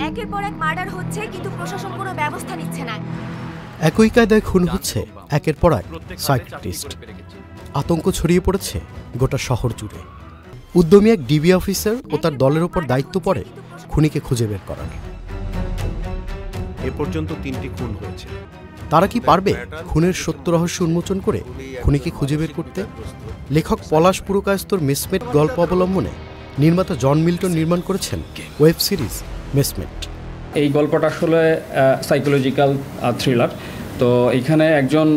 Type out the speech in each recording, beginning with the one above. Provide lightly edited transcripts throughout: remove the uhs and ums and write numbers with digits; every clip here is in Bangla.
একের পর এক মার্ডার হচ্ছে কিন্তু প্রশাসন কোনো ব্যবস্থা নিচ্ছে না। একই কায়দায় খুন হচ্ছে একের পর এক সাইকিয়াট্রিস্ট। আতঙ্ক ছড়িয়ে পড়েছে গোটা শহর জুড়ে। উদ্যমী এক ডিবি অফিসার ও তার দলের ওপর দায়িত্ব পড়ে খুনিকে খুঁজে বের করার। এ পর্যন্ত 3টি খুন হয়েছে। তারা কি পারবে খুনের সত্য রহস্য উন্মোচন করে খুনিকে খুঁজে বের করতে? লেখক পলাশ পুরকায়স্থর মেসমেট গল্প অবলম্বনে নির্মাতা জন মিল্টন নির্মাণ করেছেন ওয়েব সিরিজ মেসমেট। এই গল্পটা আসলে সাইকোলজিক্যাল থ্রিলার। তো এখানে একজন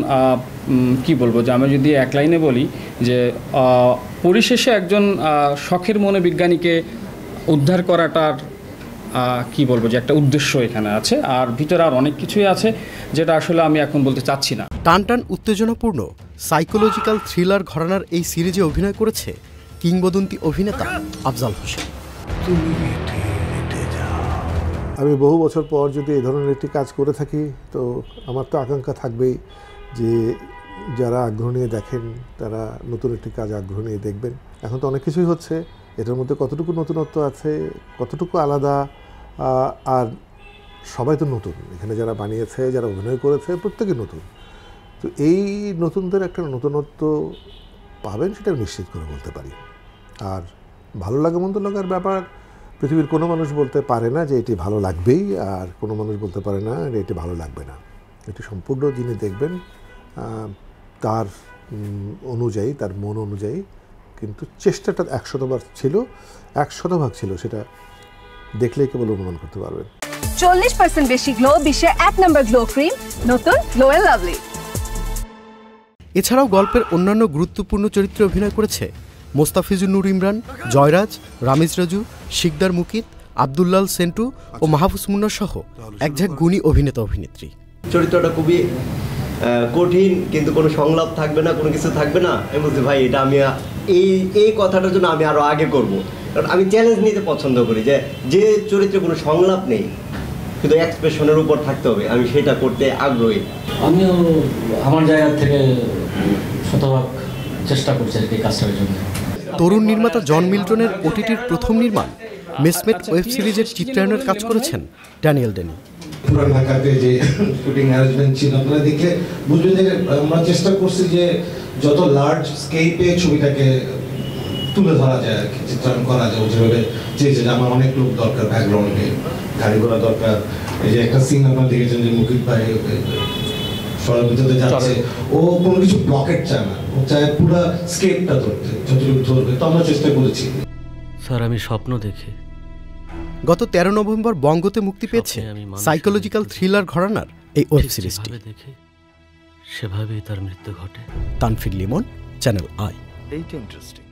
কি বলবো, যে আমি যদি এক লাইনে বলি যে পরিশেষে একজন শখের মনে বিজ্ঞানীকে উদ্ধার করাটার কি বলবো যে একটা উদ্দেশ্য এখানে আছে, আর ভিতরে আর অনেক কিছুই আছে যেটা আসলে আমি এখন বলতে চাচ্ছি না। টান টান উত্তেজনাপূর্ণ সাইকোলজিক্যাল থ্রিলার ঘরানার এই সিরিজে অভিনয় করেছে কিংবদন্তি অভিনেতা আফজাল হোসেন। আমি বহু বছর পর যদি এই ধরনের একটি কাজ করে থাকি তো আমার তো আকাঙ্ক্ষা থাকবেই যে যারা আগ্রহ নিয়ে দেখেন তারা নতুন একটি কাজ আগ্রহ নিয়ে দেখবেন। এখন তো অনেক কিছুই হচ্ছে, এটার মধ্যে কতটুকু নতুনত্ব আছে, কতটুকু আলাদা, আর সবাই তো নতুন। এখানে যারা বানিয়েছে, যারা অভিনয় করেছে, প্রত্যেকে নতুন। তো এই নতুনদের একটা নতুনত্ব পাবেন সেটা নিশ্চিত করে বলতে পারি। আর ভালো লাগা মন্দ লাগার ব্যাপার পৃথিবীর কোনো মানুষ বলতে পারে না যে এটি ভালো লাগবেই, আর কোনো মানুষ বলতে পারে না যে এটি ভালো লাগবে না। এটি সম্পূর্ণ যিনি দেখবেন তার অনুযায়ী, তার মন অনুযায়ী। কিন্তু চেষ্টাটা 100 ছিল, 100% ছিল, সেটা দেখলেই কেবল অনুমান করতে পারবেন। 40% বেশি গ্লো, বিশ্বের 1 নম্বর গ্লো ক্রিম, নতুন গ্লো এন্ড লাভলি। এছাড়াও গল্পের অন্যান্য গুরুত্বপূর্ণ চরিত্রে অভিনয় করেছে মোস্তাফিজুর নূর ইমরান, জয়রাজ, রামিজ রাজু, শিকদার মুকিত, আব্দুল্লাল সেন্টু ও মাহফুজ মুন্না সহ একঝাঁক গুণী অভিনেতা অভিনেত্রী। চরিত্রটা খুবই কঠিন, কিন্তু কোনো সংলাপ থাকবে না, কোনো কিছু থাকবে না। আমি বলছি ভাই এটা আমি এই কথাটার জন্য আমি আরও আগে করব, কারণ আমি চ্যালেঞ্জ নিতে পছন্দ করি। যে চরিত্রে কোনো সংলাপ নেই, শুধু এক্সপ্রেশনের উপর থাকতে হবে, আমি সেটা করতে আগ্রহী। আমিও আমার জায়গা থেকে শতভাগ চেষ্টা করছি আর কি কাজটার জন্য। তরুণ নির্মাতা জন মিল্টনের ওটিটির প্রথম নির্মাণ মেসমেট ওয়েব সিরিজের চিত্রায়নের কাজ করেছেন ড্যানিয়েল ডেনি। পুরান ঢাকাতে যে শুটিং অ্যারেঞ্জমেন্ট ছিল আপনারা দেখলে বুঝবেন যে আমরা চেষ্টা করছি যে যত লার্জ স্কেপে ছবিটাকে তুলে ধরা যায় আর কি, চিত্রায়ন করা যায় যেভাবে চেয়েছে। যে আমার অনেক লোক দরকার, ব্যাকগ্রাউন্ডে গাড়ি ঘোড়া দরকার। এই যে একটা সিন আপনারা দেখেছেন যে মুকিত ভাই শহরের ভিতরে যাচ্ছে, ও কোনো কিছু ব্লকেট চায় না, ও চায় পুরো স্কেপটা ধরতে, যতটুকু ধরবে। তো আমরা চেষ্টা করেছি। স্যার আমি স্বপ্ন দেখি। গত 13 নভেম্বর বঙ্গতে মুক্তি পেয়েছে সাইকোলজিক্যাল থ্রিলার ঘরানার এই ওয়েব সিরিজটি। সেভাবেই তার মৃত্যু ঘটে। Tanfir Limon, channel I. এইটা ইন্টারেস্টিং।